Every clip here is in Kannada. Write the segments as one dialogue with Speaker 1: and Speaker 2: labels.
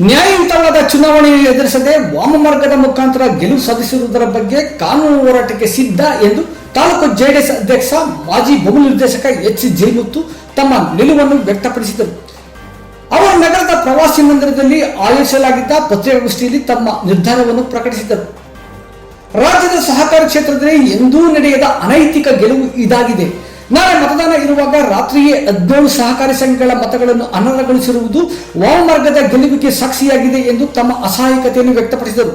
Speaker 1: ನ್ಯಾಯಯುತವಾದ ಚುನಾವಣೆಯನ್ನು ಎದುರಿಸದೆ ವಾಮಮಾರ್ಗದ ಮುಖಾಂತರ ಗೆಲುವು ಸಾಧಿಸಿರುವುದರ ಬಗ್ಗೆ ಕಾನೂನು ಹೋರಾಟಕ್ಕೆ ಸಿದ್ಧ ಎಂದು ತಾಲೂಕು ಜೆಡಿಎಸ್ ಅಧ್ಯಕ್ಷ ಮಾಜಿ ಬಹು ನಿರ್ದೇಶಕ ಎಚ್ ಜೈಮುತ್ತು ತಮ್ಮ ನಿಲುವನ್ನು ವ್ಯಕ್ತಪಡಿಸಿದರು. ಅವರು ನಗರದ ಪ್ರವಾಸಿ ಮಂದಿರದಲ್ಲಿ ಆಯೋಜಿಸಲಾಗಿದ್ದ ಪತ್ರಿಕಾಗೋಷ್ಠಿಯಲ್ಲಿ ತಮ್ಮ ನಿರ್ಧಾರವನ್ನು ಪ್ರಕಟಿಸಿದರು. ರಾಜ್ಯದ ಸಹಕಾರಿ ಕ್ಷೇತ್ರದಲ್ಲಿ ಎಂದೂ ನಡೆಯದ ಅನೈತಿಕ ಗೆಲುವು ಇದಾಗಿದೆ. ನಾಳೆ ಮತದಾನ ಇರುವಾಗ ರಾತ್ರಿಯೇ 17 ಸಹಕಾರಿ ಸಂಘಗಳ ಮತಗಳನ್ನು ಅನರ್ಹಗೊಳಿಸಿರುವುದು ವಾಮಮಾರ್ಗದ ಗೆಲುವಿಗೆ ಸಾಕ್ಷಿಯಾಗಿದೆ ಎಂದು ತಮ್ಮ ಅಸಹಾಯಕತೆಯನ್ನು ವ್ಯಕ್ತಪಡಿಸಿದರು.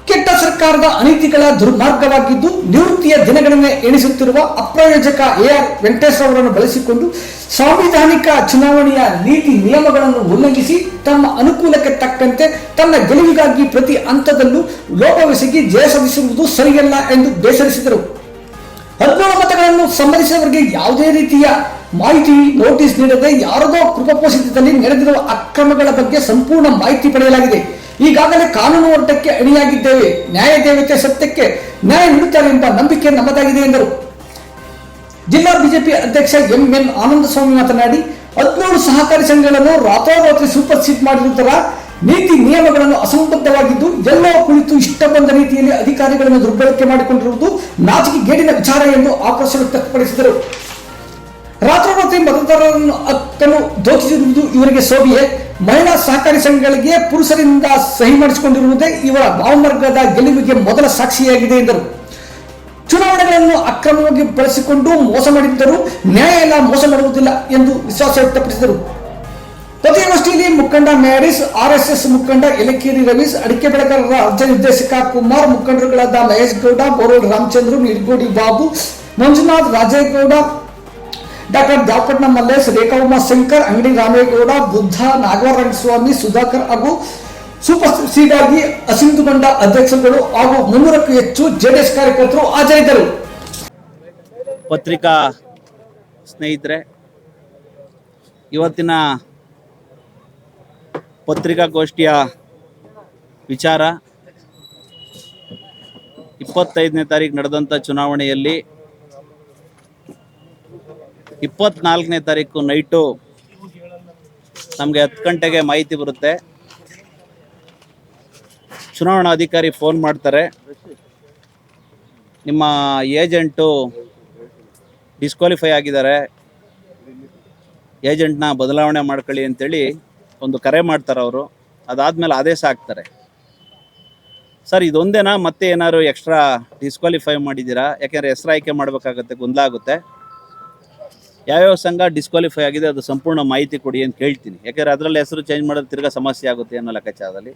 Speaker 1: ಕೆಟ್ಟ ಸರ್ಕಾರದ ಅನೀತಿಗಳ ದುರ್ಮಾರ್ಗವಾಗಿದ್ದು ನಿವೃತ್ತಿಯ ದಿನಗಳನ್ನೇ ಎಣಿಸುತ್ತಿರುವ ಅಪ್ರಾಯೋಜಕ AR ವೆಂಕಟೇಶ್ ಅವರನ್ನು ಬಳಸಿಕೊಂಡು ಸಾಂವಿಧಾನಿಕ ಚುನಾವಣೆಯ ನೀತಿ ನಿಯಮಗಳನ್ನು ಉಲ್ಲಂಘಿಸಿ ತಮ್ಮ ಅನುಕೂಲಕ್ಕೆ ತಕ್ಕಂತೆ ತನ್ನ ಗೆಲುವಿಗಾಗಿ ಪ್ರತಿ ಹಂತದಲ್ಲೂ ಲೋಪವೆಸಗಿ ಜಯ ಸಾಧಿಸುವುದು ಸರಿಯಲ್ಲ ಎಂದು ಬೇಸರಿಸಿದರು. 17 ಮತಗಳನ್ನು ಸಂಬಂಧಿಸಿದವರಿಗೆ ಯಾವುದೇ ರೀತಿಯ ಮಾಹಿತಿ ನೋಟಿಸ್ ನೀಡದೆ ಯಾರದೋ ಕೃಪಪೋಷಿತದಲ್ಲಿ ನಡೆದಿರುವ ಅಕ್ರಮಗಳ ಬಗ್ಗೆ ಸಂಪೂರ್ಣ ಮಾಹಿತಿ ಪಡೆಯಲಾಗಿದೆ. ಈಗಾಗಲೇ ಕಾನೂನು ಹೋರಾಟಕ್ಕೆ ಅಣಿಯಾಗಿದ್ದೇವೆ. ನ್ಯಾಯ ದೇವತೆ ಸತ್ಯಕ್ಕೆ ನ್ಯಾಯ ನೀಡುತ್ತಾರೆ ಎಂಬ ನಂಬಿಕೆ ನಮ್ಮದಾಗಿದೆ ಎಂದರು. ಜಿಲ್ಲಾ ಬಿಜೆಪಿ ಅಧ್ಯಕ್ಷ MN ಆನಂದಸ್ವಾಮಿ ಮಾತನಾಡಿ 17 ಸಹಕಾರಿ ಸಂಘಗಳನ್ನು ರಾತ್ರೋರಾತ್ರಿ ಸೂಪರ್ ಸೀಟ್ ಮಾಡಿರುವುದರ ನೀತಿ ನಿಯಮಗಳನ್ನು ಅಸಂಬದ್ಧವಾಗಿದ್ದು ಎಲ್ಲೋ ಕುಳಿತು ಇಷ್ಟ ಬಂದ ರೀತಿಯಲ್ಲಿ ಅಧಿಕಾರಿಗಳನ್ನು ದುರ್ಬಳಕೆ ಮಾಡಿಕೊಂಡಿರುವುದು ನಾಚಿಕೆಗೇಡಿನ ವಿಚಾರ ಎಂದು ಆಕ್ರೋಶ ವ್ಯಕ್ತಪಡಿಸಿದರು. ರಾತ್ರೋರಾತ್ರಿ ಮತದಾರರನ್ನು ಹಕ್ಕನ್ನು ದೋಚಿರುವುದು ಇವರಿಗೆ ಸೋಬಿಯೇ. ಮಹಿಳಾ ಸಹಕಾರಿ ಸಂಘಗಳಿಗೆ ಪುರುಷರಿಂದ ಸಹಿ ಮಾಡಿಸಿಕೊಂಡಿರುವುದೇ ಇವರ ವಾಮಮಾರ್ಗದ ಗೆಲುವಿಗೆ ಮೊದಲ ಸಾಕ್ಷಿಯಾಗಿದೆ ಎಂದರು. ಚುನಾವಣೆಗಳನ್ನು ಅಕ್ರಮವಾಗಿ ಬಳಸಿಕೊಂಡು ಮೋಸ ಮಾಡಿದ್ದರೂ ನ್ಯಾಯ ಎಲ್ಲ ಮೋಸ ಮಾಡುವುದಿಲ್ಲ ಎಂದು ವಿಶ್ವಾಸ ವ್ಯಕ್ತಪಡಿಸಿದರು. ಪತ್ರಿಕಾಗೋಷ್ಠಿಯಲ್ಲಿ ಮುಖಂಡ ಮ್ಯಾರಿಸ್, RSS ಮುಖಂಡ ಯಲಕೇರಿ ರವೀಶ್, ಅಡಿಕೆ ಬೆಳೆಗಾರರ ರಾಜ್ಯ ನಿರ್ದೇಶಕ ಕುಮಾರ್, ಮುಖಂಡರುಗಳಾದ ಮಹೇಶ್ ಗೌಡ, ಬೋರೋಡ್ ರಾಮಚಂದ್ರ, ನಿರ್ಗೋಡಿ ಬಾಬು, ಮಂಜುನಾಥ್, ರಾಜೇಗೌಡ, ಡಾಕ್ಟರ್ ದ್ಯಾಪಟ್ನ ಮಲ್ಲೇಶ್, ರೇಖಾ ಉಮಾಶಂಕರ್, ಅಂಗಡಿ ರಾಮೇಗೌಡ, ಬುದ್ಧ, ನಾಗವರಂಗಸ್ವಾಮಿ, ಸುಧಾಕರ್ ಹಾಗೂ ಸೂಪರ್ ಸೀಡ್ ಆಗಿ ಅಸಿಂದುಗೊಂಡ ಅಧ್ಯಕ್ಷರುಗಳು ಹಾಗೂ 300ಕ್ಕೂ ಹೆಚ್ಚು ಜೆಡಿಎಸ್ ಕಾರ್ಯಕರ್ತರು ಹಾಜರಿದ್ದರು.
Speaker 2: ಪತ್ರಿಕಾ ಸ್ನೇಹಿತರೆ, ಇವತ್ತಿನ ಪತ್ರಿಕಾಗೋಷ್ಠಿಯ ವಿಚಾರ 25ನೇ ತಾರೀಕು ನಡೆದಂಥ ಚುನಾವಣೆಯಲ್ಲಿ 24ನೇ ತಾರೀಕು ನೈಟು ನಮಗೆ 10 ಗಂಟೆಗೆ ಮಾಹಿತಿ ಬರುತ್ತೆ. ಚುನಾವಣಾಧಿಕಾರಿ ಫೋನ್ ಮಾಡ್ತಾರೆ, ನಿಮ್ಮ ಏಜೆಂಟು ಡಿಸ್ಕ್ವಾಲಿಫೈ ಆಗಿದ್ದಾರೆ, ಏಜೆಂಟ್ನ ಬದಲಾವಣೆ ಮಾಡ್ಕೊಳ್ಳಿ ಅಂತೇಳಿ ಒಂದು ಕರೆ ಮಾಡ್ತಾರೆ ಅವರು. ಅದಾದಮೇಲೆ ಆದೇಶ ಹಾಕ್ತಾರೆ. ಸರ್ ಇದೊಂದೇನಾ, ಮತ್ತೆ ಏನಾದ್ರು ಎಕ್ಸ್ಟ್ರಾ ಡಿಸ್ಕ್ವಾಲಿಫೈ ಮಾಡಿದ್ದೀರಾ? ಯಾಕೆಂದರೆ ಹೆಸರು ಆಯ್ಕೆ ಮಾಡಬೇಕಾಗತ್ತೆ, ಗೊಂದಲ ಆಗುತ್ತೆ. ಯಾವ್ಯಾವ ಸಂಘ ಡಿಸ್ಕ್ವಾಲಿಫೈ ಆಗಿದೆ ಅದು ಸಂಪೂರ್ಣ ಮಾಹಿತಿ ಕೊಡಿ ಅಂತ ಕೇಳ್ತೀನಿ. ಯಾಕೆಂದರೆ ಅದರಲ್ಲಿ ಹೆಸರು ಚೇಂಜ್ ಮಾಡೋದು ತಿರ್ಗಾ ಸಮಸ್ಯೆ ಆಗುತ್ತೆ ಅನ್ನೋ ಲೆಕ್ಕಾಚಾರದಲ್ಲಿ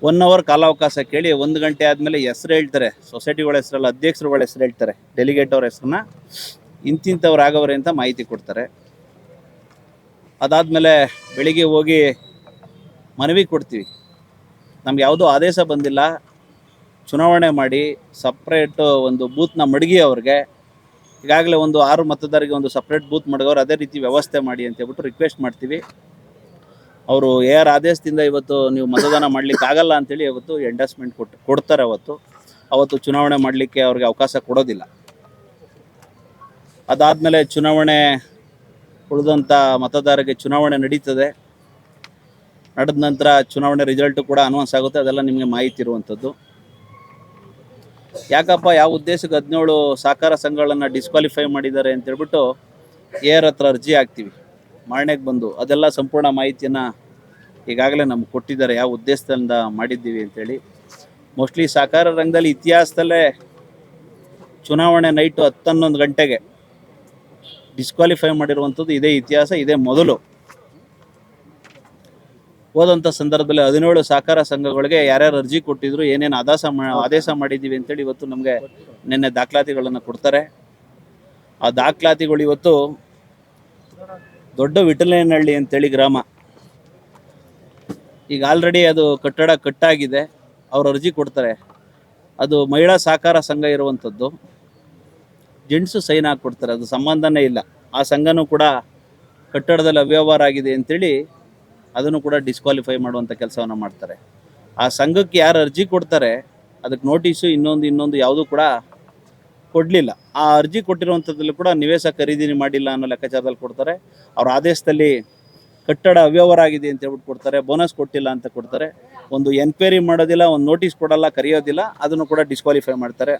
Speaker 2: 1 ಅವರ್ ಕಾಲಾವಕಾಶ ಕೇಳಿ 1 ಗಂಟೆ ಆದಮೇಲೆ ಹೆಸರು ಹೇಳ್ತಾರೆ. ಸೊಸೈಟಿಗಳ ಹೆಸರಲ್ಲ, ಅಧ್ಯಕ್ಷರುಗಳ ಹೆಸರು ಹೇಳ್ತಾರೆ. ಡೆಲಿಗೇಟ್ ಅವ್ರ ಹೆಸರನ್ನ ಇಂತಿಂಥವ್ರು ಆಗವ್ರೆ ಅಂತ ಮಾಹಿತಿ ಕೊಡ್ತಾರೆ. ಅದಾದಮೇಲೆ ಬೆಳಿಗ್ಗೆ ಹೋಗಿ ಮನವಿ ಕೊಡ್ತೀವಿ, ನಮ್ಗೆ ಯಾವುದೂ ಆದೇಶ ಬಂದಿಲ್ಲ, ಚುನಾವಣೆ ಮಾಡಿ ಸಪ್ರೇಟು ಒಂದು ಬೂತ್ನ ಮಡಗಿ ಅವ್ರಿಗೆ. ಈಗಾಗಲೇ ಒಂದು 6 ಮತದಾರರಿಗೆ ಒಂದು ಸಪ್ರೇಟ್ ಬೂತ್ ಮಡಗೋರು, ಅದೇ ರೀತಿ ವ್ಯವಸ್ಥೆ ಮಾಡಿ ಅಂತ ಹೇಳ್ಬಿಟ್ಟು ರಿಕ್ವೆಸ್ಟ್ ಮಾಡ್ತೀವಿ. ಅವರು AR ಆದೇಶದಿಂದ ಇವತ್ತು ನೀವು ಮತದಾನ ಮಾಡಲಿಕ್ಕೆ ಆಗಲ್ಲ ಅಂತೇಳಿ ಇವತ್ತು ಎಂಡರ್ಸ್ಮೆಂಟ್ ಕೊಡ್ತಾರೆ. ಅವತ್ತು ಚುನಾವಣೆ ಮಾಡಲಿಕ್ಕೆ ಅವ್ರಿಗೆ ಅವಕಾಶ ಕೊಡೋದಿಲ್ಲ. ಅದಾದಮೇಲೆ ಚುನಾವಣೆ ಉಳಿದಂಥ ಮತದಾರರಿಗೆ ಚುನಾವಣೆ ನಡೀತದೆ. ನಡೆದ ನಂತರ ಚುನಾವಣೆ ರಿಸಲ್ಟು ಕೂಡ ಅನೌನ್ಸ್ ಆಗುತ್ತೆ. ಅದೆಲ್ಲ ನಿಮಗೆ ಮಾಹಿತಿ ಇರುವಂಥದ್ದು. ಯಾಕಪ್ಪ ಯಾವ ಉದ್ದೇಶಕ್ಕೆ 17 ಸಹಕಾರ ಸಂಘಗಳನ್ನು ಡಿಸ್ಕ್ವಾಲಿಫೈ ಮಾಡಿದ್ದಾರೆ ಅಂತೇಳ್ಬಿಟ್ಟು AR ಹತ್ರ ಅರ್ಜಿ ಹಾಕ್ತೀವಿ. ಮಾರನೆಗೆ ಬಂದು ಅದೆಲ್ಲ ಸಂಪೂರ್ಣ ಮಾಹಿತಿಯನ್ನು ಈಗಾಗಲೇ ನಮ್ಗೆ ಕೊಟ್ಟಿದ್ದಾರೆ, ಯಾವ ಉದ್ದೇಶದಿಂದ ಮಾಡಿದ್ದೀವಿ ಅಂತೇಳಿ. ಮೋಸ್ಟ್ಲಿ ಸಹಕಾರ ರಂಗದಲ್ಲಿ ಇತಿಹಾಸದಲ್ಲೇ ಚುನಾವಣೆ ನೈಟು 10-11 ಗಂಟೆಗೆ ಡಿಸ್ಕ್ವಾಲಿಫೈ ಮಾಡಿರುವಂಥದ್ದು ಇದೇ ಇತಿಹಾಸ, ಇದೇ ಮೊದಲು. ಹೋದಂಥ ಸಂದರ್ಭದಲ್ಲಿ 17 ಸಹಕಾರ ಸಂಘಗಳಿಗೆ ಯಾರ್ಯಾರು ಅರ್ಜಿ ಕೊಟ್ಟಿದ್ರು, ಏನೇನು ಆದೇಶ ಮಾಡಿದ್ದೀವಿ ಅಂತೇಳಿ ಇವತ್ತು ನಮಗೆ ನಿನ್ನೆ ದಾಖಲಾತಿಗಳನ್ನು ಕೊಡ್ತಾರೆ. ಆ ದಾಖಲಾತಿಗಳು ಇವತ್ತು ದೊಡ್ಡ ವಿಠಲನಹಳ್ಳಿ ಅಂತೇಳಿ ಗ್ರಾಮ, ಈಗ ಆಲ್ರೆಡಿ ಅದು ಕಟ್ಟಡ ಕಟ್ಟಾಗಿದೆ. ಅವ್ರು ಅರ್ಜಿ ಕೊಡ್ತಾರೆ. ಅದು ಮಹಿಳಾ ಸಹಕಾರ ಸಂಘ ಇರುವಂಥದ್ದು. ಜೆಂಟ್ಸು ಸೈನ್ ಹಾಕ್ಕೊಡ್ತಾರೆ, ಅದು ಸಂಬಂಧನೇ ಇಲ್ಲ. ಆ ಸಂಘನೂ ಕೂಡ ಕಟ್ಟಡದಲ್ಲಿ ಅವ್ಯವಹಾರ ಆಗಿದೆ ಅಂತೇಳಿ ಅದನ್ನು ಕೂಡ ಡಿಸ್ಕ್ವಾಲಿಫೈ ಮಾಡುವಂಥ ಕೆಲಸವನ್ನು ಮಾಡ್ತಾರೆ. ಆ ಸಂಘಕ್ಕೆ ಯಾರು ಅರ್ಜಿ ಕೊಡ್ತಾರೆ ಅದಕ್ಕೆ ನೋಟಿಸು ಇನ್ನೊಂದು ಯಾವುದೂ ಕೂಡ ಕೊಡಲಿಲ್ಲ. ಆ ಅರ್ಜಿ ಕೊಟ್ಟಿರುವಂಥದ್ದಲ್ಲಿ ಕೂಡ ನಿವೇಶ ಖರೀದಿ ಮಾಡಿಲ್ಲ ಅನ್ನೋ ಲೆಕ್ಕಾಚಾರದಲ್ಲಿ ಕೊಡ್ತಾರೆ. ಅವ್ರ ಆದೇಶದಲ್ಲಿ ಕಟ್ಟಡ ಅವ್ಯವಹಾರ ಆಗಿದೆ ಅಂತ ಹೇಳ್ಬಿಟ್ಟು ಕೊಡ್ತಾರೆ, ಬೋನಸ್ ಕೊಟ್ಟಿಲ್ಲ ಅಂತ ಕೊಡ್ತಾರೆ, ಒಂದು ಎನ್ಕ್ವೈರಿ ಮಾಡೋದಿಲ್ಲ, ಒಂದು ನೋಟಿಸ್ ಕೊಡಲ್ಲ, ಕರೆಯೋದಿಲ್ಲ, ಅದನ್ನು ಕೂಡ ಡಿಸ್ಕ್ವಾಲಿಫೈ ಮಾಡ್ತಾರೆ.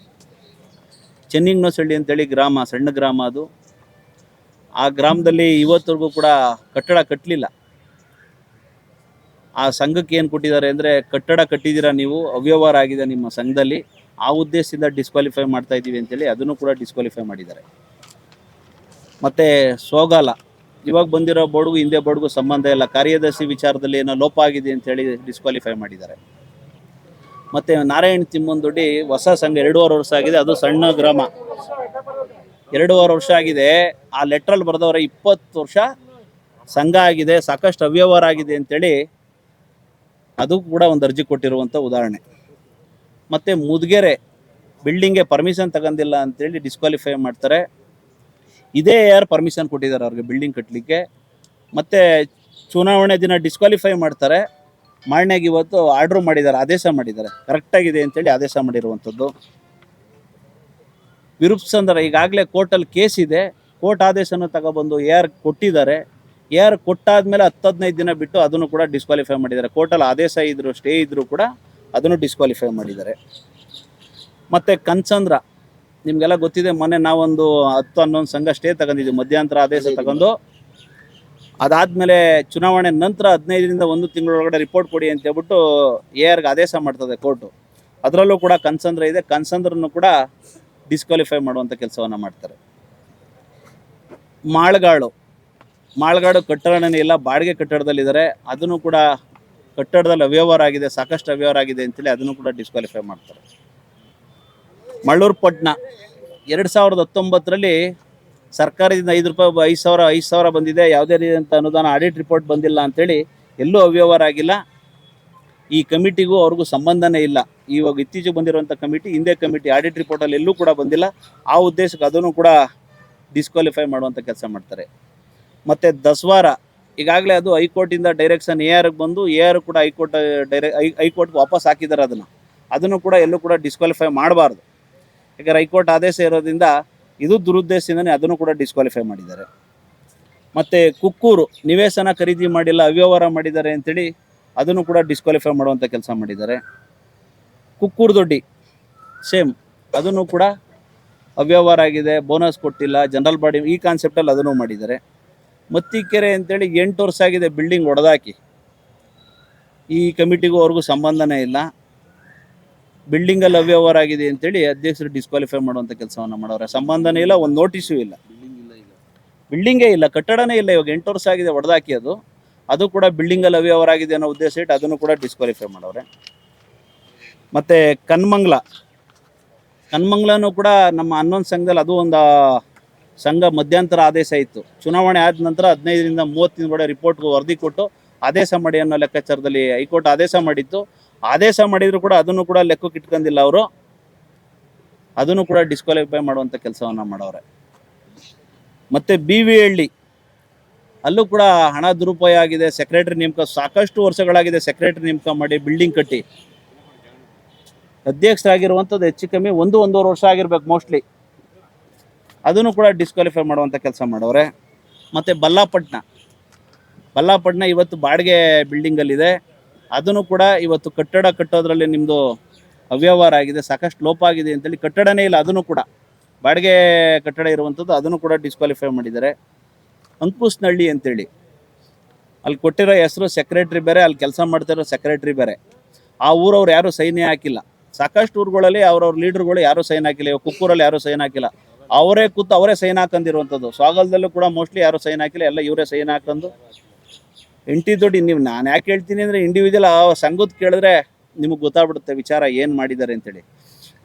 Speaker 2: ಚೆನ್ನಿಂಗ್ನೋಸಳ್ಳಿ ಅಂತೇಳಿ ಗ್ರಾಮ, ಸಣ್ಣ ಗ್ರಾಮ ಅದು. ಆ ಗ್ರಾಮದಲ್ಲಿ ಇವತ್ತರೆಗೂ ಕೂಡ ಕಟ್ಟಡ ಕಟ್ಟಲಿಲ್ಲ. ಆ ಸಂಘಕ್ಕೆ ಏನು ಕೊಟ್ಟಿದ್ದಾರೆ ಅಂದರೆ, ಕಟ್ಟಡ ಕಟ್ಟಿದ್ದೀರಾ ನೀವು, ಅವ್ಯವಹಾರ ಆಗಿದೆ ನಿಮ್ಮ ಸಂಘದಲ್ಲಿ, ಆ ಉದ್ದೇಶದಿಂದ ಡಿಸ್ಕ್ವಾಲಿಫೈ ಮಾಡ್ತಾ ಇದ್ದೀವಿ ಅಂತೇಳಿ ಅದನ್ನು ಕೂಡ ಡಿಸ್ಕ್ವಾಲಿಫೈ ಮಾಡಿದ್ದಾರೆ. ಮತ್ತು ಸೋಗಾಲ, ಇವಾಗ ಬಂದಿರೋ ಬೋರ್ಡ್ಗೂ ಹಿಂದೆ ಬೋರ್ಡ್ಗೂ ಸಂಬಂಧ ಇಲ್ಲ, ಕಾರ್ಯದರ್ಶಿ ವಿಚಾರದಲ್ಲಿ ಏನೋ ಲೋಪ ಆಗಿದೆ ಅಂತೇಳಿ ಡಿಸ್ಕ್ವಾಲಿಫೈ ಮಾಡಿದ್ದಾರೆ. ಮತ್ತು ನಾರಾಯಣ್ ತಿಮ್ಮನದೊಡ್ಡಿ ಹೊಸ ಸಂಘ 2.5 ವರ್ಷ ಆಗಿದೆ, ಅದು ಸಣ್ಣ ಗ್ರಾಮ, 2.5 ವರ್ಷ ಆಗಿದೆ. ಆ ಲೆಟ್ರಲ್ಲಿ ಬರೆದವರೆ 20 ವರ್ಷ ಸಂಘ ಆಗಿದೆ, ಸಾಕಷ್ಟು ಅವ್ಯವಹಾರ ಆಗಿದೆ ಅಂತೇಳಿ ಅದು ಕೂಡ ಒಂದು ಅರ್ಜಿ ಕೊಟ್ಟಿರುವಂಥ ಉದಾಹರಣೆ. ಮತ್ತು ಮುದ್ಗೆರೆ ಬಿಲ್ಡಿಂಗ್ಗೆ ಪರ್ಮಿಷನ್ ತಗೊಂಡಿಲ್ಲ ಅಂತೇಳಿ ಡಿಸ್ಕ್ವಾಲಿಫೈ ಮಾಡ್ತಾರೆ. ಇದೇ ಯಾರು ಪರ್ಮಿಷನ್ ಕೊಟ್ಟಿದ್ದಾರೆ ಅವ್ರಿಗೆ ಬಿಲ್ಡಿಂಗ್ ಕಟ್ಟಲಿಕ್ಕೆ. ಮತ್ತು ಚುನಾವಣೆ ದಿನ ಡಿಸ್ಕ್ವಾಲಿಫೈ ಮಾಡ್ತಾರೆ. ಮಾರನೆಗೆ ಇವತ್ತು ಆರ್ಡ್ರ್ ಮಾಡಿದ್ದಾರೆ, ಆದೇಶ ಮಾಡಿದ್ದಾರೆ, ಕರೆಕ್ಟಾಗಿದೆ ಅಂತೇಳಿ ಆದೇಶ ಮಾಡಿರುವಂಥದ್ದು. ವಿರೂಪ್ಸಂದ್ರ ಈಗಾಗಲೇ ಕೋರ್ಟಲ್ಲಿ ಕೇಸ್ ಇದೆ, ಕೋರ್ಟ್ ಆದೇಶನ ತಗೊಬಂದು ಯಾರು ಕೊಟ್ಟಿದ್ದಾರೆ, ಯಾರು ಕೊಟ್ಟಾದ್ಮೇಲೆ 10-15 ದಿನ ಬಿಟ್ಟು ಅದನ್ನು ಕೂಡ ಡಿಸ್ಕ್ವಾಲಿಫೈ ಮಾಡಿದ್ದಾರೆ. ಕೋರ್ಟಲ್ಲಿ ಆದೇಶ ಇದ್ದರೂ ಸ್ಟೇ ಇದ್ದರೂ ಕೂಡ ಅದನ್ನು ಡಿಸ್ಕ್ವಾಲಿಫೈ ಮಾಡಿದ್ದಾರೆ. ಮತ್ತು ಕನ್ಸಂದ್ರ ನಿಮಗೆಲ್ಲ ಗೊತ್ತಿದೆ, ಮೊನ್ನೆ ನಾವೊಂದು 10-11 ಸಂಘ ಸ್ಟೇ ತಗೊಂಡಿದ್ವಿ, ಮಧ್ಯಂತರ ಆದೇಶ ತಗೊಂಡು. ಅದಾದಮೇಲೆ ಚುನಾವಣೆ ನಂತರ 15ರಿಂದ 1 ತಿಂಗಳೊಳಗಡೆ ರಿಪೋರ್ಟ್ ಕೊಡಿ ಅಂತ ಹೇಳ್ಬಿಟ್ಟು ARಗೆ ಆದೇಶ ಮಾಡ್ತದೆ ಕೋರ್ಟು. ಅದರಲ್ಲೂ ಕೂಡ ಕನ್ಸಂದ್ರ ಇದೆ, ಕನ್ಸಂದ್ರನ್ನು ಕೂಡ ಡಿಸ್ಕ್ವಾಲಿಫೈ ಮಾಡುವಂಥ ಕೆಲಸವನ್ನು ಮಾಡ್ತಾರೆ. ಮಾಳ್ಗಾಡು ಕಟ್ಟಡನೇ ಇಲ್ಲ, ಬಾಡಿಗೆ ಕಟ್ಟಡದಲ್ಲಿದ್ದಾರೆ, ಅದನ್ನು ಕೂಡ ಕಟ್ಟಡದಲ್ಲಿ ಅವ್ಯವಹಾರ ಆಗಿದೆ, ಸಾಕಷ್ಟು ಅವ್ಯವಹಾರ ಆಗಿದೆ ಅಂತೇಳಿ ಅದನ್ನು ಕೂಡ ಡಿಸ್ಕ್ವಾಲಿಫೈ ಮಾಡ್ತಾರೆ. ಮಳ್ಳೂರು ಪಟ್ಟಣ 2019ರಲ್ಲಿ ಸರ್ಕಾರದಿಂದ ₹5,000 ಬಂದಿದೆ, ಯಾವುದೇ ರೀತಿಯಂಥ ಅನುದಾನ, ಆಡಿಟ್ ರಿಪೋರ್ಟ್ ಬಂದಿಲ್ಲ ಅಂತೇಳಿ ಎಲ್ಲೂ ಅವ್ಯವಹಾರ ಆಗಿಲ್ಲ. ಈ ಕಮಿಟಿಗೂ ಅವ್ರಿಗೂ ಸಂಬಂಧನೇ ಇಲ್ಲ. ಇವಾಗ ಇತ್ತೀಚೆಗೆ ಬಂದಿರುವಂಥ ಕಮಿಟಿ, ಹಿಂದೆ ಕಮಿಟಿ ಆಡಿಟ್ ರಿಪೋರ್ಟಲ್ಲಿ ಎಲ್ಲೂ ಕೂಡ ಬಂದಿಲ್ಲ. ಆ ಉದ್ದೇಶಕ್ಕೆ ಅದನ್ನು ಕೂಡ ಡಿಸ್ಕ್ವಾಲಿಫೈ ಮಾಡುವಂಥ ಕೆಲಸ ಮಾಡ್ತಾರೆ. ಮತ್ತು ದಸ್ವಾರ ಈಗಾಗಲೇ ಅದು ಹೈಕೋರ್ಟಿಂದ ಡೈರೆಕ್ಷನ್ ARಗೆ ಬಂದು AR ಕೂಡ ಹೈಕೋರ್ಟ್ಗೆ ವಾಪಸ್ ಹಾಕಿದ್ದಾರೆ. ಅದನ್ನು ಕೂಡ ಎಲ್ಲೂ ಕೂಡ ಡಿಸ್ಕ್ವಾಲಿಫೈ ಮಾಡಬಾರ್ದು, ಯಾಕಂದರೆ ಹೈಕೋರ್ಟ್ ಆದೇಶ ಇರೋದ್ರಿಂದ ಇದು ದುರುದ್ದೇಶದಿಂದನೇ ಅದನ್ನು ಕೂಡ ಡಿಸ್ಕ್ವಾಲಿಫೈ ಮಾಡಿದ್ದಾರೆ. ಮತ್ತು ಕುಕ್ಕೂರು ನಿವೇಶನ ಖರೀದಿ ಮಾಡಿಲ್ಲ, ಅವ್ಯವಹಾರ ಮಾಡಿದ್ದಾರೆ ಅಂತೇಳಿ ಅದನ್ನು ಕೂಡ ಡಿಸ್ಕ್ವಾಲಿಫೈ ಮಾಡುವಂಥ ಕೆಲಸ ಮಾಡಿದ್ದಾರೆ. ಕುಕ್ಕೂರು ದೊಡ್ಡಿ ಸೇಮ್, ಅದನ್ನು ಕೂಡ ಅವ್ಯವಹಾರ ಆಗಿದೆ, ಬೋನಸ್ ಕೊಟ್ಟಿಲ್ಲ, ಜನರಲ್ ಬಾಡಿ ಈ ಕಾನ್ಸೆಪ್ಟಲ್ಲಿ ಅದನ್ನು ಮಾಡಿದ್ದಾರೆ. ಮತ್ತಿಕೆರೆ ಅಂತೇಳಿ 8 ವರ್ಷ ಆಗಿದೆ ಬಿಲ್ಡಿಂಗ್ ಹೊಡೆದಾಕಿ, ಈ ಕಮಿಟಿಗೂ ಅವ್ರಿಗೂ ಸಂಬಂಧನೇ ಇಲ್ಲ. ಬಿಲ್ಡಿಂಗಲ್ಲಿ ಅವ್ಯವಹಾರ ಆಗಿದೆ ಅಂತೇಳಿ ಅಧ್ಯಕ್ಷರು ಡಿಸ್ಕ್ವಾಲಿಫೈ ಮಾಡುವಂಥ ಕೆಲಸವನ್ನು ಮಾಡೋರೆ. ಸಂಬಂಧನೇ ಇಲ್ಲ, ಒಂದು ನೋಟಿಸು ಇಲ್ಲ, ಬಿಲ್ಡಿಂಗೇ ಇಲ್ಲ, ಕಟ್ಟಡನೇ ಇಲ್ಲ. ಇವಾಗ 8 ವರ್ಷ ಆಗಿದೆ ಹೊಡೆದಾಕಿ, ಅದು ಕೂಡ ಬಿಲ್ಡಿಂಗಲ್ಲಿ ಅವ್ಯವಹಾರ ಆಗಿದೆ ಅನ್ನೋ ಉದ್ದೇಶ ಇಟ್ಟು ಅದನ್ನು ಕೂಡ ಡಿಸ್ಕ್ವಾಲಿಫೈ ಮಾಡೋರೆ. ಮತ್ತು ಕನ್ಮಂಗ್ಲನೂ ಕೂಡ ನಮ್ಮ 11 ಸಂಘದಲ್ಲಿ ಅದು ಒಂದು ಸಂಘ ಮಧ್ಯಂತರ ಆದೇಶ ಇತ್ತು. ಚುನಾವಣೆ ಆದ ನಂತರ 15ರಿಂದ 30 ದಿನಗಳ ರಿಪೋರ್ಟ್ಗೆ ವರದಿ ಕೊಟ್ಟು ಆದೇಶ ಮಾಡಿ ಅನ್ನೋ ಲೆಕ್ಕಾಚಾರದಲ್ಲಿ ಹೈಕೋರ್ಟ್ ಆದೇಶ ಮಾಡಿತ್ತು. ಆದೇಶ ಮಾಡಿದರೂ ಕೂಡ ಅದನ್ನು ಕೂಡ ಲೆಕ್ಕಕ್ಕೆ ಇಟ್ಕೊಂಡಿಲ್ಲ ಅವರು, ಅದನ್ನು ಕೂಡ ಡಿಸ್ಕ್ವಾಲಿಫೈ ಮಾಡುವಂಥ ಕೆಲಸವನ್ನು ಮಾಡೋರೆ. ಮತ್ತು BV ಹಳ್ಳಿ ಅಲ್ಲೂ ಕೂಡ ಹಣ ದುರುಪಯೋಗ ಆಗಿದೆ. ಸೆಕ್ರೆಟರಿ ನೇಮಕ ಸಾಕಷ್ಟು ವರ್ಷಗಳಾಗಿದೆ, ಸೆಕ್ರೆಟರಿ ನೇಮಕ ಮಾಡಿ ಬಿಲ್ಡಿಂಗ್ ಕಟ್ಟಿ ಅಧ್ಯಕ್ಷರಾಗಿರುವಂಥದ್ದು ಹೆಚ್ಚು ಕಮ್ಮಿ 1-1.5 ವರ್ಷ ಆಗಿರ್ಬೇಕು ಮೋಸ್ಟ್ಲಿ. ಅದನ್ನು ಕೂಡ ಡಿಸ್ಕ್ವಾಲಿಫೈ ಮಾಡುವಂಥ ಕೆಲಸ ಮಾಡೋರೆ. ಮತ್ತು ಬಲ್ಲಾಪಟ್ಟಣ ಇವತ್ತು ಬಾಡಿಗೆ ಬಿಲ್ಡಿಂಗಲ್ಲಿದೆ, ಅದನ್ನು ಕೂಡ ಇವತ್ತು ಕಟ್ಟಡ ಕಟ್ಟೋದ್ರಲ್ಲಿ ನಿಮ್ಮದು ಅವ್ಯವಹಾರ ಆಗಿದೆ, ಸಾಕಷ್ಟು ಲೋಪ ಆಗಿದೆ ಅಂತೇಳಿ ಕಟ್ಟಡನೇ ಇಲ್ಲ, ಅದನ್ನು ಕೂಡ ಬಾಡಿಗೆ ಕಟ್ಟಡ ಇರುವಂಥದ್ದು, ಅದನ್ನು ಕೂಡ ಡಿಸ್ಕ್ವಾಲಿಫೈ ಮಾಡಿದ್ದಾರೆ. ಅಂಕುಸ್ನಹಳ್ಳಿ ಅಂತೇಳಿ ಅಲ್ಲಿ ಕೊಟ್ಟಿರೋ ಹೆಸರು ಸೆಕ್ರೆಟ್ರಿ ಬೇರೆ, ಅಲ್ಲಿ ಕೆಲಸ ಮಾಡ್ತಿರೋ ಸೆಕ್ರೆಟ್ರಿ ಬೇರೆ. ಆ ಊರವ್ರು ಯಾರೂ ಸೈನ್ ಹಾಕಿಲ್ಲ. ಸಾಕಷ್ಟು ಊರುಗಳಲ್ಲಿ ಅವ್ರವ್ರ ಲೀಡ್ರುಗಳು ಯಾರೂ ಸೈನ್ ಹಾಕಿಲ್ಲ. ಇವಾಗ ಕುಕ್ಕೂರಲ್ಲಿ ಯಾರೂ ಸೈನ್ ಹಾಕಿಲ್ಲ, ಅವರೇ ಸೈನ್ ಹಾಕೊಂಡಿರುವಂಥದ್ದು. ಸ್ವಾಗಲದಲ್ಲೂ ಕೂಡ ಮೋಸ್ಟ್ಲಿ ಯಾರೂ ಸೈನ್ ಹಾಕಿಲ್ಲ, ಎಲ್ಲ ಇವರೇ ಸೈನ್ ಹಾಕೊಂಡು. ದೊಡ್ಡಿ ನೀವು ನಾನು ಯಾಕೆ ಹೇಳ್ತೀನಿ ಅಂದರೆ, ಇಂಡಿವಿಜುವಲ್ ಆ ಸಂಘದ ಕೇಳಿದ್ರೆ ನಿಮಗೆ ಗೊತ್ತಾಗ್ಬಿಡುತ್ತೆ ವಿಚಾರ ಏನು ಮಾಡಿದ್ದಾರೆ ಅಂತೇಳಿ.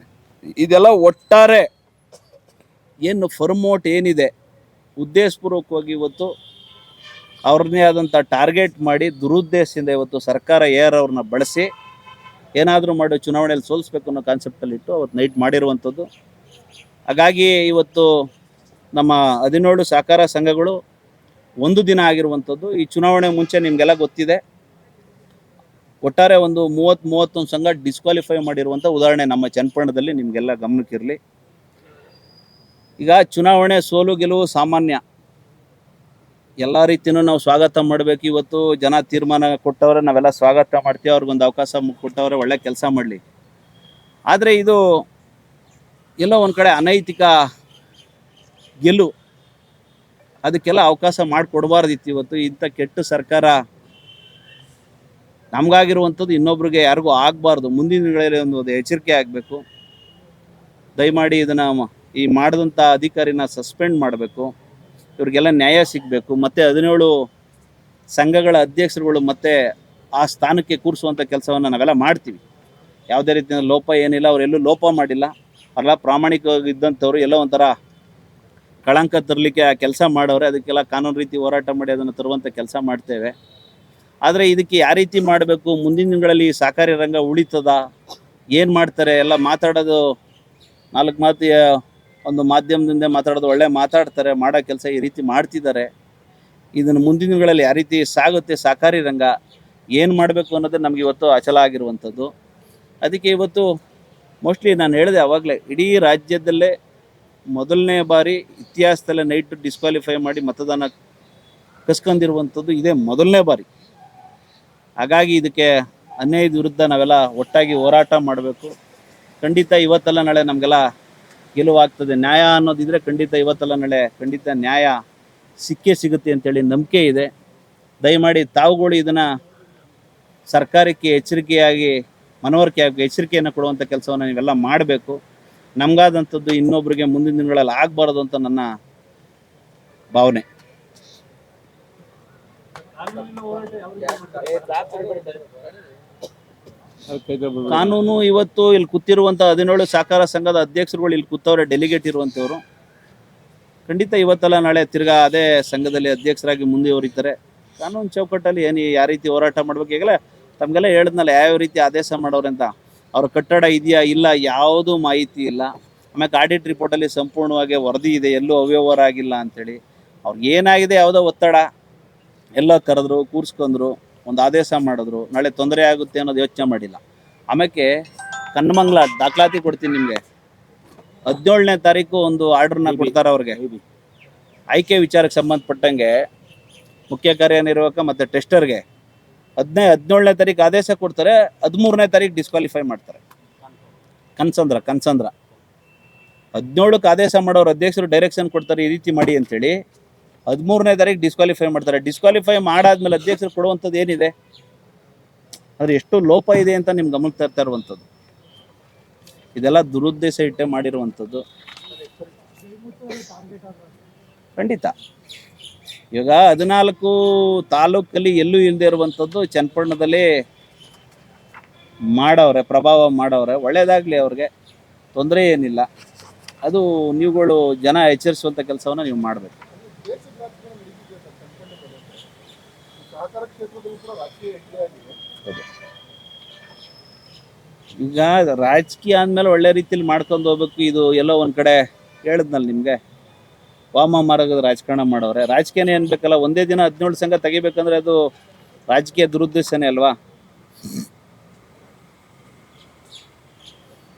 Speaker 2: ಇದೆಲ್ಲ ಒಟ್ಟಾರೆ ಏನು ಫರ್ಮೋಟ್ ಏನಿದೆ, ಉದ್ದೇಶಪೂರ್ವಕವಾಗಿ ಇವತ್ತು ಅವ್ರನ್ನೇ ಆದಂಥ ಟಾರ್ಗೆಟ್ ಮಾಡಿ ದುರುದ್ದೇಶದಿಂದ ಇವತ್ತು ಸರ್ಕಾರ AR ಅವ್ರನ್ನ ಬಳಸಿ ಏನಾದರೂ ಮಾಡಿ ಚುನಾವಣೆಯಲ್ಲಿ ಸೋಲಿಸ್ಬೇಕು ಅನ್ನೋ ಕಾನ್ಸೆಪ್ಟಲ್ಲಿ ಇಟ್ಟು ಅವತ್ತು ನೈಟ್ ಮಾಡಿರುವಂಥದ್ದು. ಹಾಗಾಗಿ ಇವತ್ತು ನಮ್ಮ 17 ಸಹಕಾರ ಸಂಘಗಳು ಒಂದು ದಿನ ಆಗಿರುವಂಥದ್ದು. ಈ ಚುನಾವಣೆ ಮುಂಚೆ ನಿಮಗೆಲ್ಲ ಗೊತ್ತಿದೆ, ಒಟ್ಟಾರೆ ಒಂದು 30-31 ಸಂಘ ಡಿಸ್ಕ್ವಾಲಿಫೈ ಮಾಡಿರುವಂಥ ಉದಾಹರಣೆ ನಮ್ಮ ಚನ್ನಪಟ್ಟಣದಲ್ಲಿ ನಿಮಗೆಲ್ಲ ಗಮನಕ್ಕಿರಲಿ. ಈಗ ಚುನಾವಣೆ ಸೋಲು ಗೆಲುವು ಸಾಮಾನ್ಯ, ಎಲ್ಲ ರೀತಿಯೂ ನಾವು ಸ್ವಾಗತ ಮಾಡಬೇಕು. ಇವತ್ತು ಜನ ತೀರ್ಮಾನ ಕೊಟ್ಟವ್ರೆ, ನಾವೆಲ್ಲ ಸ್ವಾಗತ ಮಾಡ್ತೀವಿ. ಅವ್ರಿಗೊಂದು ಅವಕಾಶ ಕೊಟ್ಟವ್ರೆ, ಒಳ್ಳೆ ಕೆಲಸ ಮಾಡಲಿ. ಆದರೆ ಇದು ಎಲ್ಲೋ ಒಂದು ಕಡೆ ಅನೈತಿಕ ಗೆಲುವು, ಅದಕ್ಕೆಲ್ಲ ಅವಕಾಶ ಮಾಡಿಕೊಡ್ಬಾರ್ದಿತ್ತು. ಇವತ್ತು ಇಂಥ ಕೆಟ್ಟ ಸರ್ಕಾರ ನಮಗಾಗಿರುವಂಥದ್ದು ಇನ್ನೊಬ್ರಿಗೆ ಯಾರಿಗೂ ಆಗಬಾರ್ದು. ಮುಂದಿನ ದಿನಗಳಲ್ಲಿ ಒಂದು ಎಚ್ಚರಿಕೆ ಆಗಬೇಕು. ದಯಮಾಡಿ ಇದನ್ನು ಈ ಮಾಡಿದಂಥ ಅಧಿಕಾರಿನ ಸಸ್ಪೆಂಡ್ ಮಾಡಬೇಕು. ಇವ್ರಿಗೆಲ್ಲ ನ್ಯಾಯ ಸಿಗಬೇಕು. ಮತ್ತು 17 ಸಂಘಗಳ ಅಧ್ಯಕ್ಷರುಗಳು ಮತ್ತೆ ಆ ಸ್ಥಾನಕ್ಕೆ ಕೂರಿಸುವಂಥ ಕೆಲಸವನ್ನು ನಾವೆಲ್ಲ ಮಾಡ್ತೀವಿ. ಯಾವುದೇ ರೀತಿಯ ಲೋಪ ಏನಿಲ್ಲ, ಅವರೆಲ್ಲೂ ಲೋಪ ಮಾಡಿಲ್ಲ. ಅಲ್ಲ, ಪ್ರಾಮಾಣಿಕವಾಗಿ ಇದ್ದಂಥವ್ರು ಎಲ್ಲೋ ಒಂಥರ ಕಳಂಕ ತರಲಿಕ್ಕೆ ಆ ಕೆಲಸ ಮಾಡೋರೆ. ಅದಕ್ಕೆಲ್ಲ ಕಾನೂನು ರೀತಿ ಹೋರಾಟ ಮಾಡಿ ಅದನ್ನು ತರುವಂಥ ಕೆಲಸ ಮಾಡ್ತೇವೆ. ಆದರೆ ಇದಕ್ಕೆ ಯಾವ ರೀತಿ ಮಾಡಬೇಕು, ಮುಂದಿನ ದಿನಗಳಲ್ಲಿ ಸಹಕಾರಿ ರಂಗ ಉಳಿತದ, ಏನು ಮಾಡ್ತಾರೆ ಎಲ್ಲ ಮಾತಾಡೋದು, 4 ಮಾತು ಒಂದು ಮಾಧ್ಯಮದಿಂದ ಮಾತಾಡೋದು, ಒಳ್ಳೆ ಮಾತಾಡ್ತಾರೆ, ಮಾಡೋ ಕೆಲಸ ಈ ರೀತಿ ಮಾಡ್ತಿದ್ದಾರೆ. ಇದನ್ನು ಮುಂದಿನ ದಿನಗಳಲ್ಲಿ ಯಾವ ರೀತಿ ಸಾಗುತ್ತೆ ಸಹಕಾರಿ ರಂಗ, ಏನು ಮಾಡಬೇಕು ಅನ್ನೋದೇ ನಮಗೆ ಇವತ್ತು ಅಚಲ ಆಗಿರುವಂಥದ್ದು. ಅದಕ್ಕೆ ಇವತ್ತು ಮೋಸ್ಟ್ಲಿ ನಾನು ಹೇಳಿದೆ ಆವಾಗಲೇ, ಇಡೀ ರಾಜ್ಯದಲ್ಲೇ ಮೊದಲನೇ ಬಾರಿ ಇತಿಹಾಸದಲ್ಲೇ ನೈಟ್ ಡಿಸ್ಕ್ವಾಲಿಫೈ ಮಾಡಿ ಮತದಾನ ಕಸ್ಕೊಂಡಿರುವಂಥದ್ದು ಇದೇ ಮೊದಲನೇ ಬಾರಿ. ಹಾಗಾಗಿ ಇದಕ್ಕೆ ಅನ್ಯಾಯದ ವಿರುದ್ಧ ನಾವೆಲ್ಲ ಒಟ್ಟಾಗಿ ಹೋರಾಟ ಮಾಡಬೇಕು. ಖಂಡಿತ ಇವತ್ತಲ್ಲ ನಾಳೆ ನಮಗೆಲ್ಲ ಗೆಲುವಾಗ್ತದೆ. ನ್ಯಾಯ ಅನ್ನೋದಿದ್ರೆ ಖಂಡಿತ ಇವತ್ತಲ್ಲ ನಾಳೆ ಖಂಡಿತ ನ್ಯಾಯ ಸಿಕ್ಕೇ ಸಿಗುತ್ತೆ ಅಂತೇಳಿ ನಂಬಿಕೆ ಇದೆ. ದಯಮಾಡಿ ತಾವುಗಳು ಇದನ್ನು ಸರ್ಕಾರಕ್ಕೆ ಎಚ್ಚರಿಕೆಯಾಗಿ ಮನವರಿಕೆಯಾಗಿ ಎಚ್ಚರಿಕೆಯನ್ನು ಕೊಡುವಂಥ ಕೆಲಸವನ್ನು ನೀವೆಲ್ಲ ಮಾಡಬೇಕು. ನಮಗಾದಂಥದ್ದು ಇನ್ನೊಬ್ಬರಿಗೆ ಮುಂದಿನ ದಿನಗಳಲ್ಲಿ ಆಗಬಾರ್ದು ಅಂತ ನನ್ನ ಭಾವನೆ. ಕಾನೂನು ಇವತ್ತು ಇಲ್ಲಿ ಕೂತಿರುವಂಥ 17 ಸಹಕಾರ ಸಂಘದ ಅಧ್ಯಕ್ಷರುಗಳು ಇಲ್ಲಿ ಕೂತವ್ರೆ, ಡೆಲಿಗೇಟ್ ಇರುವಂಥವ್ರು. ಖಂಡಿತ ಇವತ್ತಲ್ಲ ನಾಳೆ ತಿರ್ಗಾ ಅದೇ ಸಂಘದಲ್ಲಿ ಅಧ್ಯಕ್ಷರಾಗಿ ಮುಂದುವರಿತಾರೆ. ಕಾನೂನು ಚೌಕಟ್ಟಲ್ಲಿ ಏನು ಯಾವ ರೀತಿ ಹೋರಾಟ ಮಾಡಬೇಕು, ಈಗಲೇ ತಮಗೆಲ್ಲ ಹೇಳಿದ್ನಲ್ಲ ಯಾವ ರೀತಿ ಆದೇಶ ಮಾಡೋರೆ ಅಂತ. ಅವ್ರ ಕಟ್ಟಡ ಇದೆಯಾ ಇಲ್ಲ ಯಾವುದೂ ಮಾಹಿತಿ ಇಲ್ಲ. ಆಮೇಲೆ ಆಡಿಟ್ ರಿಪೋರ್ಟಲ್ಲಿ ಸಂಪೂರ್ಣವಾಗಿ ವರದಿ ಇದೆ, ಎಲ್ಲೂ ಅವ್ಯವಹಾರ ಆಗಿಲ್ಲ ಅಂಥೇಳಿ. ಅವ್ರಿಗೆ ಏನಾಗಿದೆ, ಯಾವುದೋ ಒತ್ತಡ, ಎಲ್ಲ ಕರೆದ್ರು, ಕೂರಿಸ್ಕೊಂಡ್ರು, ಒಂದು ಆದೇಶ ಮಾಡಿದ್ರು, ನಾಳೆ ತೊಂದರೆ ಆಗುತ್ತೆ ಅನ್ನೋದು ಯೋಚನೆ ಮಾಡಿಲ್ಲ. ಆಮೇಲೆ ಕನ್ನಮಂಗ್ಲ ದಾಖಲಾತಿ ಕೊಡ್ತೀನಿ ನಿಮಗೆ. 17ನೇ ತಾರೀಕು ಒಂದು ಆರ್ಡ್ರನ್ನ ಕೊಡ್ತಾರೆ ಅವ್ರಿಗೆ. ಆಯ್ಕೆ ವಿಚಾರಕ್ಕೆ ಸಂಬಂಧಪಟ್ಟಂಗೆ ಮುಖ್ಯ ಕಾರ್ಯನಿರ್ವಾಹಕ ಮತ್ತು ಟೆಸ್ಟರ್ಗೆ 17ನೇ ತಾರೀಕು ಆದೇಶ ಕೊಡ್ತಾರೆ. 13ನೇ ತಾರೀಕು ಡಿಸ್ಕ್ವಾಲಿಫೈ ಮಾಡ್ತಾರೆ. ಕನ್ಸಂದ್ರ 17ಕ್ಕೆ ಆದೇಶ ಮಾಡೋರು ಅಧ್ಯಕ್ಷರು ಡೈರೆಕ್ಷನ್ ಕೊಡ್ತಾರೆ ಈ ರೀತಿ ಮಾಡಿ ಅಂಥೇಳಿ. 13ನೇ ತಾರೀಕು ಡಿಸ್ಕ್ವಾಲಿಫೈ ಮಾಡ್ತಾರೆ. ಡಿಸ್ಕ್ವಾಲಿಫೈ ಮಾಡಾದ್ಮೇಲೆ ಅಧ್ಯಕ್ಷರು ಕೊಡುವಂಥದ್ದು ಏನಿದೆ, ಆದರೆ ಎಷ್ಟು ಲೋಪ ಇದೆ ಅಂತ ನಿಮ್ಗೆ ಗಮನಕ್ಕೆ ತರ್ತಾ ಇರುವಂಥದ್ದು. ಇದೆಲ್ಲ ದುರುದ್ದೇಶ ಇಟ್ಟೆ ಮಾಡಿರುವಂಥದ್ದು. ಖಂಡಿತ ಇವಾಗ 14 ತಾಲೂಕಲ್ಲಿ ಎಲ್ಲೂ ಇಲ್ಲದೆ ಇರುವಂಥದ್ದು ಚನ್ನಪಟ್ಟಣದಲ್ಲಿ ಮಾಡವ್ರೆ, ಪ್ರಭಾವ ಮಾಡವ್ರೆ. ಒಳ್ಳೇದಾಗಲಿ, ಅವ್ರಿಗೆ ತೊಂದರೆ ಏನಿಲ್ಲ. ಅದು ನೀವುಗಳು ಜನ ಎಚ್ಚರಿಸುವಂಥ ಕೆಲಸವನ್ನು ನೀವು ಮಾಡಬೇಕು. ಈಗ ರಾಜಕೀಯ ಅಂದಮೇಲೆ ಒಳ್ಳೆ ರೀತಿಯಲ್ಲಿ ಮಾಡ್ಕೊಂಡು ಹೋಗ್ಬೇಕು. ಇದು ಎಲ್ಲೋ ಒಂದು ಕಡೆ ಹೇಳಿದ್ನಲ್ಲ ನಿಮಗೆ, ವಾಮ ಮಾರ್ಗದ ರಾಜಕಾರಣ ಮಾಡೋರೆ. ರಾಜಕೀಯನೇ ಏನು ಬೇಕಲ್ಲ, ಒಂದೇ ದಿನ 17 ಸಂಘ ತೆಗಿಬೇಕಂದ್ರೆ ಅದು ರಾಜಕೀಯ ದುರುದ್ದೇಶನೇ ಅಲ್ವಾ.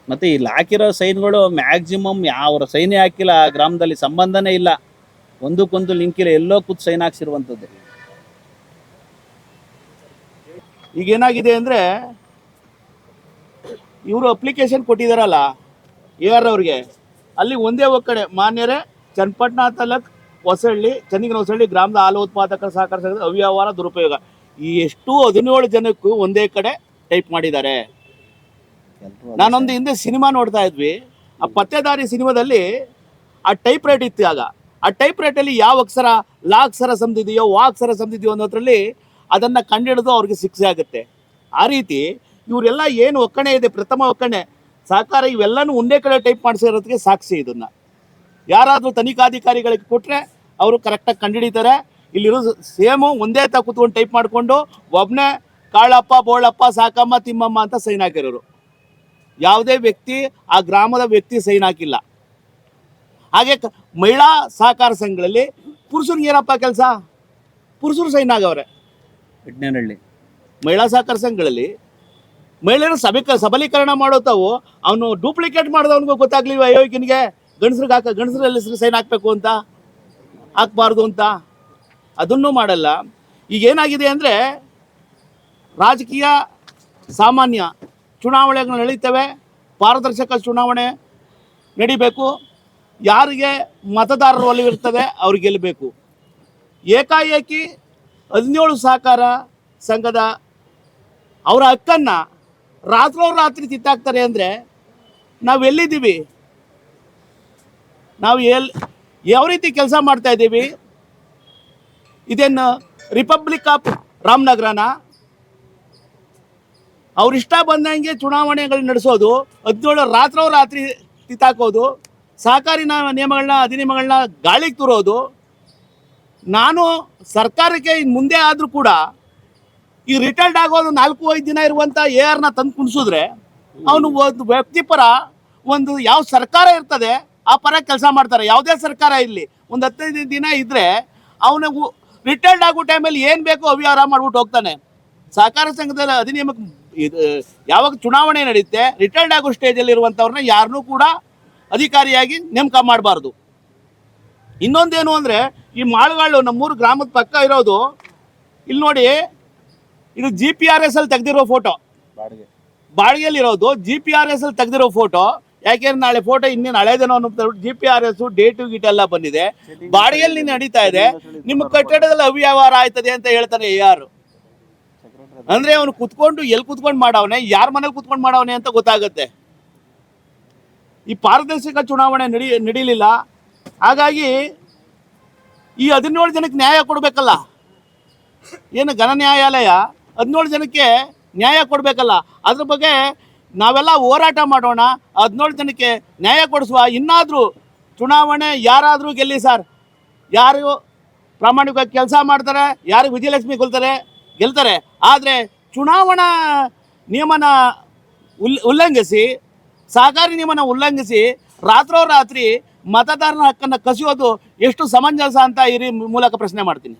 Speaker 2: ಮತ್ತು ಇಲ್ಲಿ ಹಾಕಿರೋ ಸೈನ್ಗಳು ಮ್ಯಾಕ್ಸಿಮಮ್ ಯಾವ ಸೈನೇ ಹಾಕಿಲ್ಲ, ಆ ಗ್ರಾಮದಲ್ಲಿ ಸಂಬಂಧನೇ ಇಲ್ಲ, ಒಂದಕ್ಕೊಂದು ಲಿಂಕ್ ಇಲ್ಲ, ಎಲ್ಲೋ ಕೂತು ಸೈನ್ ಹಾಕ್ಸಿರುವಂಥದ್ದು.
Speaker 3: ಈಗೇನಾಗಿದೆ ಅಂದರೆ, ಇವರು ಅಪ್ಲಿಕೇಶನ್ ಕೊಟ್ಟಿದ್ದಾರಲ್ಲ AR ಅವ್ರಿಗೆ, ಅಲ್ಲಿ ಒಂದೇ ಒಕ್ಕಡೆ ಮಾನ್ಯರೇ ಚನ್ನಪಟ್ಟಣ ತಾಲೂಕು ಹೊಸಹಳ್ಳಿ ಚನ್ನಿಗಿನ ಹೊಸಹಳ್ಳಿ ಗ್ರಾಮದ ಹಾಲು ಉತ್ಪಾದಕರ ಸಹಕಾರ ಸಂಘದ ಅವ್ಯವಹಾರ ದುರುಪಯೋಗ, ಈ ಎಷ್ಟು 17 ಜನಕ್ಕೂ ಒಂದೇ ಕಡೆ ಟೈಪ್ ಮಾಡಿದ್ದಾರೆ. ನಾನೊಂದು ಹಿಂದೆ ಸಿನಿಮಾ ನೋಡ್ತಾ ಇದ್ವಿ, ಆ ಪತ್ತೆದಾರಿ ಸಿನಿಮಾದಲ್ಲಿ ಆ ಟೈಪ್ ರೇಟ್ ಇತ್ತು. ಆಗ ಆ ಟೈಪ್ ರೇಟಲ್ಲಿ ಯಾವ ಅಕ್ಷರ ಲಾ ಅಕ್ಷರ ಸಮದಿದೆಯೋ ವಾ ಅಕ್ಷರ ಸಮದಿದೆಯೋ ಅನ್ನೋದ್ರಲ್ಲಿ ಅದನ್ನು ಕಂಡುಹಿಡಿದು ಅವ್ರಿಗೆ ಶಿಕ್ಷೆ ಆಗುತ್ತೆ. ಆ ರೀತಿ ಇವರೆಲ್ಲ ಏನು ಒಕ್ಕಣೆ ಇದೆ, ಪ್ರಥಮ ಒಕ್ಕಣೆ ಸಹಕಾರ, ಇವೆಲ್ಲನೂ ಒಂದೇ ಕಡೆ ಟೈಪ್ ಮಾಡಿಸಿರೋದಕ್ಕೆ ಸಾಕ್ಷಿ. ಇದನ್ನು ಯಾರಾದರೂ ತನಿಖಾಧಿಕಾರಿಗಳಿಗೆ ಕೊಟ್ಟರೆ ಅವರು ಕರೆಕ್ಟಾಗಿ ಕಂಡುಹಿಡಿತಾರೆ. ಇಲ್ಲಿರೋ ಸೇಮು ಒಂದೇ ತ ಕೂತ್ಕೊಂಡು ಟೈಪ್ ಮಾಡಿಕೊಂಡು ಒಬ್ಬನೇ ಕಾಳಪ್ಪ ಬೋಳಪ್ಪ ಸಾಕಮ್ಮ ತಿಮ್ಮಮ್ಮ ಅಂತ ಸೈನ್ ಹಾಕಿರೋರು. ಯಾವುದೇ ವ್ಯಕ್ತಿ ಆ ಗ್ರಾಮದ ವ್ಯಕ್ತಿ ಸೈನ್ ಹಾಕಿಲ್ಲ. ಹಾಗೆ ಮಹಿಳಾ ಸಹಕಾರ ಸಂಘಗಳಲ್ಲಿ ಪುರುಷರಿಗೆ ಏನಪ್ಪ ಕೆಲಸ, ಪುರುಷರು ಸೈನ್ ಆಗವ್ರೆ.
Speaker 2: ಇಡ್ನೇನಹಳ್ಳಿ
Speaker 3: ಮಹಿಳಾ ಸಹಕಾರ ಸಂಘಗಳಲ್ಲಿ ಮಹಿಳೆಯರು ಸಬಲೀಕರಣ ಮಾಡೋತಾವು, ಅವನು ಡೂಪ್ಲಿಕೇಟ್ ಮಾಡಿದವನಿಗೂ ಗೊತ್ತಾಗ್ಲಿವ ಅಯೋಗ್ಯನಿಗೆ, ಗಂಡಸ್ರಿಗೆ ಗಂಡಸ್ರಲ್ಲಿ ಹೆಸರು ಸೈನ್ ಹಾಕಬೇಕು ಅಂತ, ಹಾಕಬಾರ್ದು ಅಂತ. ಅದನ್ನೂ ಮಾಡಲ್ಲ. ಈಗ ಏನಾಗಿದೆ ಅಂದರೆ ರಾಜಕೀಯ ಸಾಮಾನ್ಯ ಚುನಾವಣೆಗಳು ನಡೀತವೆ, ಪಾರದರ್ಶಕ ಚುನಾವಣೆ ನಡಿಬೇಕು, ಯಾರಿಗೆ ಮತದಾರರ ಒಲವಿರ್ತದೆ ಅವ್ರು ಗೆಲ್ಲಬೇಕು. ಏಕಾಏಕಿ 17 ಸಹಕಾರ ಸಂಘದ ಅವರ ಹಕ್ಕನ್ನು ರಾತ್ರೋರಾತ್ರಿ ಕಿತ್ತಾಕ್ತಾರೆ ಅಂದರೆ ನಾವೆಲ್ಲಿದ್ದೀವಿ? ನಾವು ಯಾವ ರೀತಿ ಕೆಲಸ ಮಾಡ್ತಾ ಇದ್ದೀವಿ? ಇದೇನು ರಿಪಬ್ಲಿಕ್ ಆಫ್ ರಾಮನಗರನ? ಅವ್ರಿಷ್ಟ ಬಂದಂಗೆ ಚುನಾವಣೆಗಳು ನಡೆಸೋದು, 17 ರಾತ್ರೋರಾತ್ರಿ ಕಿತ್ತಾಕೋದು, ಸಹಕಾರಿ ನಿಯಮಗಳನ್ನ ಅಧಿನಿಯಮಗಳನ್ನ ಗಾಳಿಗೆ ತೂರೋದು. ನಾನು ಸರ್ಕಾರಕ್ಕೆ ಮುಂದೆ ಆದರೂ ಕೂಡ ಈ ರಿಟೈರ್ಡ್ ಆಗೋದು 4-5 ದಿನ ಇರುವಂಥ ARನ ತಂದು ಕುಣಿಸಿದ್ರೆ ಅವನು ಒಂದು ವ್ಯಕ್ತಿಪರ ಒಂದು ಯಾವ ಸರ್ಕಾರ ಇರ್ತದೆ ಆ ಪರ ಕೆಲಸ ಮಾಡ್ತಾರೆ. ಯಾವುದೇ ಸರ್ಕಾರ ಇಲ್ಲಿ ಒಂದು 15 ದಿನ ಇದ್ದರೆ ಅವನಿಗೂ ರಿಟೈರ್ಡ್ ಆಗೋ ಟೈಮಲ್ಲಿ ಏನು ಬೇಕೋ ಅವ್ಯವಹಾರ ಮಾಡ್ಬಿಟ್ಟು ಹೋಗ್ತಾನೆ. ಸಹಕಾರ ಸಂಘದಲ್ಲಿ ಅಧಿನಿಯಮಕ್ಕೆ ಯಾವಾಗ ಚುನಾವಣೆ ನಡೆಯುತ್ತೆ ರಿಟೈರ್ಡ್ ಆಗೋ ಸ್ಟೇಜಲ್ಲಿ ಇರುವಂಥವ್ರನ್ನ ಯಾರನ್ನೂ ಕೂಡ ಅಧಿಕಾರಿಯಾಗಿ ನೇಮಕ ಮಾಡಬಾರ್ದು. ಇನ್ನೊಂದೇನು ಅಂದರೆ ಈ ಮಾಳುಗಳು ನಮ್ಮೂರು ಗ್ರಾಮದ ಪಕ್ಕ ಇರೋದು, ಇಲ್ಲಿ ನೋಡಿ, ಇದು GPRS ಅಲ್ಲಿ ತೆಗೆದಿರೋ ಫೋಟೋ, ಬಾಡಿಗೆಯಲ್ಲಿರೋದು GPRS ಅಲ್ಲಿ ತೆಗೆದಿರೋ ಫೋಟೋ. ಯಾಕೆಂದ್ರೆ ನಾಳೆ ಫೋಟೋ ಇನ್ನೇನು ಹಳೇದೇನೋ ಅನ್ನೋ GPRS ಡೇಟು ಗೀಟ್ ಎಲ್ಲ ಬಂದಿದೆ, ಬಾಡಿಗೆಯಲ್ಲಿ ನಡೀತಾ ಇದೆ, ನಿಮ್ಮ ಕಟ್ಟಡದಲ್ಲಿ ಅವ್ಯವಹಾರ ಆಯ್ತದೆ ಅಂತ ಹೇಳ್ತಾನೆ ಯಾರು ಅಂದ್ರೆ ಅವನು ಕುತ್ಕೊಂಡು ಎಲ್ಲಿ ಕುತ್ಕೊಂಡು ಮಾಡವನೆ, ಯಾರ ಮನೇಲಿ ಕುತ್ಕೊಂಡು ಮಾಡವನೆ ಅಂತ ಗೊತ್ತಾಗುತ್ತೆ. ಈ ಪಾರದರ್ಶಕ ಚುನಾವಣೆ ನಡೀಲಿಲ್ಲ. ಹಾಗಾಗಿ ಈ 17 ಜನಕ್ಕೆ ನ್ಯಾಯ ಕೊಡಬೇಕಲ್ಲ, ಏನು ಘನ ನ್ಯಾಯಾಲಯ 17 ಜನಕ್ಕೆ ನ್ಯಾಯ ಕೊಡಬೇಕಲ್ಲ. ಅದ್ರ ಬಗ್ಗೆ ನಾವೆಲ್ಲ ಹೋರಾಟ ಮಾಡೋಣ, 17 ಜನಕ್ಕೆ ನ್ಯಾಯ ಕೊಡಿಸುವ. ಇನ್ನಾದರೂ ಚುನಾವಣೆ ಯಾರಾದರೂ ಗೆಲ್ಲಿ ಸರ್, ಯಾರು ಪ್ರಾಮಾಣಿಕವಾಗಿ ಕೆಲಸ ಮಾಡ್ತಾರೆ, ಯಾರು ವಿಜಯಲಕ್ಷ್ಮಿ ಗೆಲ್ತಾರೆ. ಆದರೆ ಚುನಾವಣಾ ನಿಯಮನ ಉಲ್ಲಂಘಿಸಿ, ಸಹಕಾರಿ ನಿಯಮನ ಉಲ್ಲಂಘಿಸಿ ರಾತ್ರೋರಾತ್ರಿ ಮತದಾರನ ಹಕ್ಕನ್ನು ಕಸಿಯೋದು ಎಷ್ಟು ಸಮಂಜಸ ಅಂತ ಈ ಮೂಲಕ ಪ್ರಶ್ನೆ ಮಾಡ್ತೀನಿ.